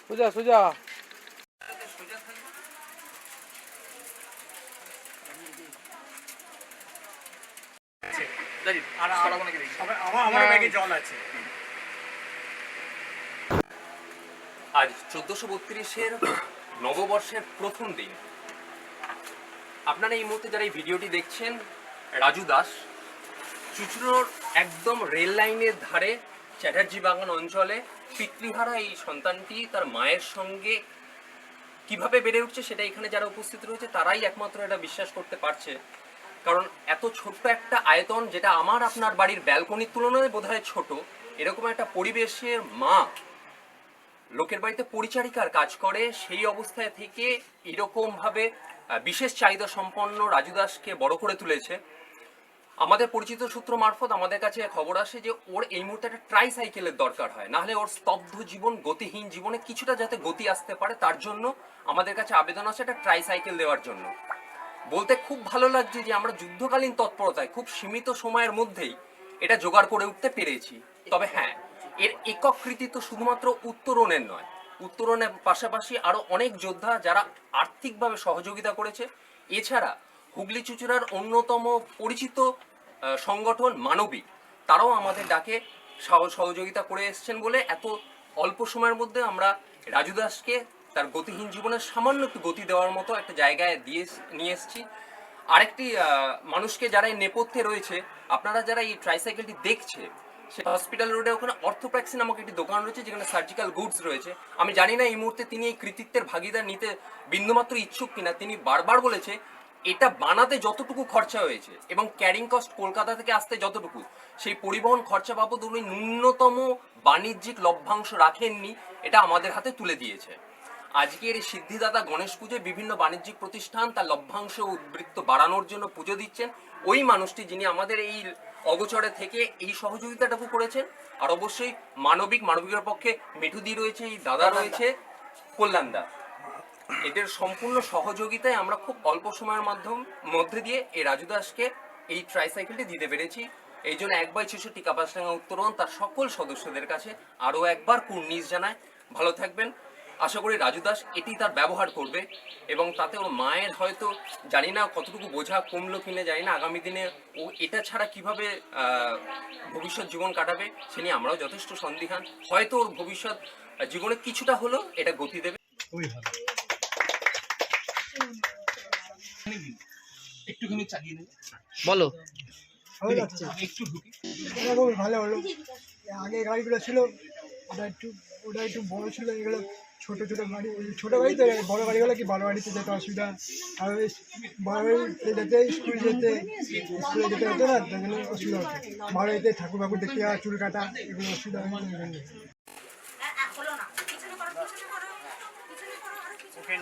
সোজা সোজা আজ 1432-এর নববর্ষের প্রথম দিন। আপনারা এই মুহূর্তে যারা এই ভিডিওটি দেখছেন, রাজু দাস চুচুড়োর একদম রেল লাইনের ধারে চ্যাটার্জি বাগান অঞ্চলে পিতৃহারা এই সন্তানটি তার মায়ের সঙ্গে কিভাবে বেড়ে উঠছে সেটা এখানে যারা উপস্থিত রয়েছে তারাই একমাত্র এটা বিশ্বাস করতে পারছে। কারণ এত ছোট্ট একটা আয়তন, যেটা আমার আপনার বাড়ির ব্যালকনির তুলনায় বোধহয় ছোট, এরকম একটা পরিবেশের মা লোকের বাড়িতে পরিচারিকার কাজ করে, সেই অবস্থায় থেকে এরকমভাবে বিশেষ চাহিদা সম্পন্ন রাজু দাসকে বড় করে তুলেছে। আমাদের পরিচিত সূত্র মারফত আমাদের কাছে খবর আসে যে ওর এই মুহূর্তে একটা ট্রাইসাইকেলের দরকার হয়, নাহলে ওর স্তব্ধ জীবন, গতিহীন জীবনে কিছুটা যাতে গতি আসতে পারে, তার জন্য আমাদের কাছে আবেদন আসে একটা ট্রাইসাইকেল দেওয়ার জন্য। বলতে খুব ভালো লাগছে যে আমরা যুদ্ধকালীন তৎপরতায় খুব সীমিত সময়ের মধ্যেই এটা জোগাড় করে উঠতে পেরেছি। তবে হ্যাঁ, এর একক কৃতিত্ব শুধুমাত্র উত্তরণের নয়, উত্তরণের পাশাপাশি আরো অনেক যোদ্ধা যারা আর্থিকভাবে সহযোগিতা করেছে। এছাড়া হুগলি চুঁচুড়ার অন্যতম পরিচিত সংগঠন মানবিক, তারাও আমাদের ডাকে সহযোগিতা করে এসছেন বলে এত অল্প সময়ের মধ্যে আমরা রাজু দাসকে তার গতিহীন জীবনের সামান্য একটু গতি দেওয়ার মতো একটা জায়গায় নিয়ে এসেছি। আরেকটি মানুষকে যারা এই নেপথ্যে রয়েছে, আপনারা যারা এই ট্রাইসাইকেলটি দেখছে, সে হসপিটাল রোডে ওখানে অর্থোপ্যাক্সি নামক একটি দোকান রয়েছে যেখানে সার্জিক্যাল গুডস রয়েছে। আমি জানি না এই মুহূর্তে তিনি এই কৃতিত্বের ভাগিদার নিতে বিন্দুমাত্র ইচ্ছুক কিনা। তিনি বারবার বলেছে এটা বানাতে যতটুকু খরচা হয়েছে এবং ক্যারিং কস্ট কলকাতা থেকে আসতে যতটুকু, সেই পরিবহন খরচা বাবদ উনি ন্যূনতম বাণিজ্যিক লভ্যাংশ রাখেননি, এটা আমাদের হাতে তুলে দিয়েছে। আজকের এই সিদ্ধিদাতা গণেশ পুজোয় বিভিন্ন বাণিজ্যিক প্রতিষ্ঠান তার লভ্যাংশ উদ্বৃত্ত বাড়ানোর জন্য পুজো দিচ্ছেন। ওই মানুষটি যিনি আমাদের এই অগোচরে থেকে এই সহযোগিতাটুকু করেছেন। আর অবশ্যই মানবিকের পক্ষে মিঠুদি রয়েছে, এই দাদা রয়েছে, কল্যাণদা, এদের সম্পূর্ণ সহযোগিতায় আমরা খুব অল্প সময়ের মধ্যে দিয়ে এই রাজু দাসকে এই ট্রাইসাইকেলটি দিতে পেরেছি। এই জন্য 1/66 কাপাসডাঙ্গা উত্তরণ তার সকল সদস্যদের কাছে আরও একবার কুর্নিশ জানায়। ভালো থাকবেন। আশা করি রাজু দাস এটি তার ব্যবহার করবে এবং তাতে ওর মায়ের হয়তো জানি না কতটুকু বোঝা কমলো কিনে জানি না, আগামী দিনে ও এটা ছাড়া কিভাবে ভবিষ্যৎ জীবন কাটাবে সে নিয়ে আমরাও যথেষ্ট সন্দিহান। হয়তো ওর ভবিষ্যৎ জীবনে কিছুটা হলেও এটা গতি দেবে। একটুখানি চালিয়ে নেবে, বলো। একটু ঢুকি। ভালো হলো। আগে গাড়িগুলো ছিল ওটা একটু বড় ছিল, এগুলো ছোটো গাড়ি, ছোটো গাড়িতে বড় গাড়িগুলো কি বড় গাড়িতে যেতে অসুবিধা, আর ওই বড় গাড়িতে যেতে স্কুলে যেতে হতো না, তাই জন্য অসুবিধা হতো। বড় গাড়িতে ঠাকুর বাকুর দেখতে যাওয়া, চুল কাটা, এগুলো অসুবিধা হয় না।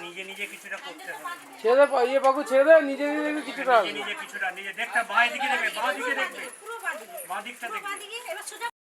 নিজে নিজে কিছুটা করতে হবে, ছেড়ে দে, ইয়ে বাবু ছেড়ে দে, নিজে নিজে কিছুটা নিজে কিছুটা নিজে দেখতে, বাঁ দিকে দেখবে, বাঁ দিকটা দেখবে।